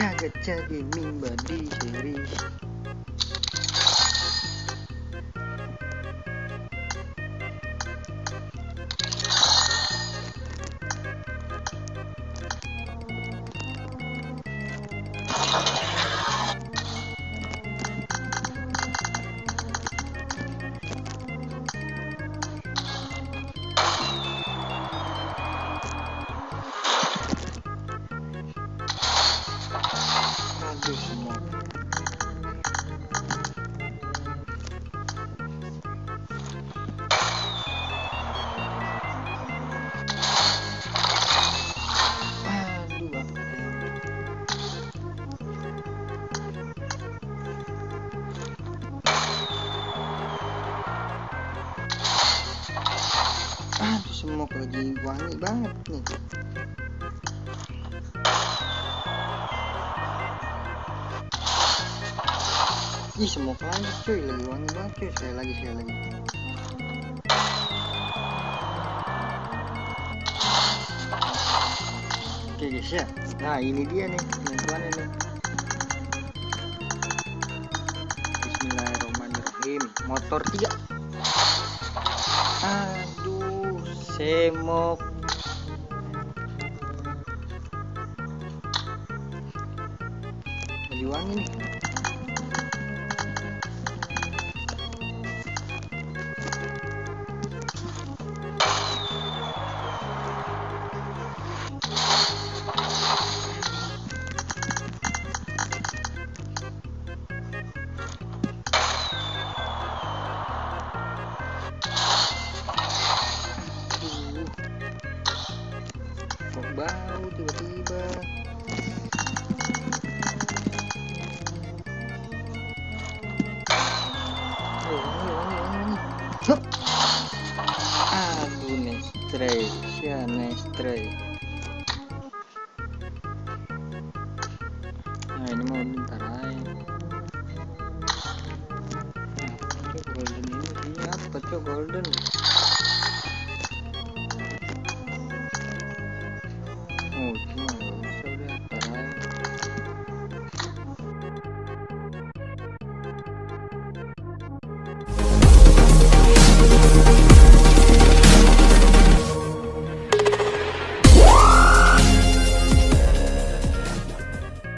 Gacha gaming body series. Aduh semua. Aduh semua lagi wangi banget nih. Ih semua lagi cuy, lagi wangi banget cuy. Sekali lagi. Oke guys ya. Nah ini dia nih teman-teman ini. Bismillahirrahmanirrahim. Motor 3. Aduh semok. Lagi wangi nih. Kok bau tiba-tiba. Wangi. Hup. Aduh nestray, nestray. Nah ini mau bentar aja. Golden ini apa cok golden?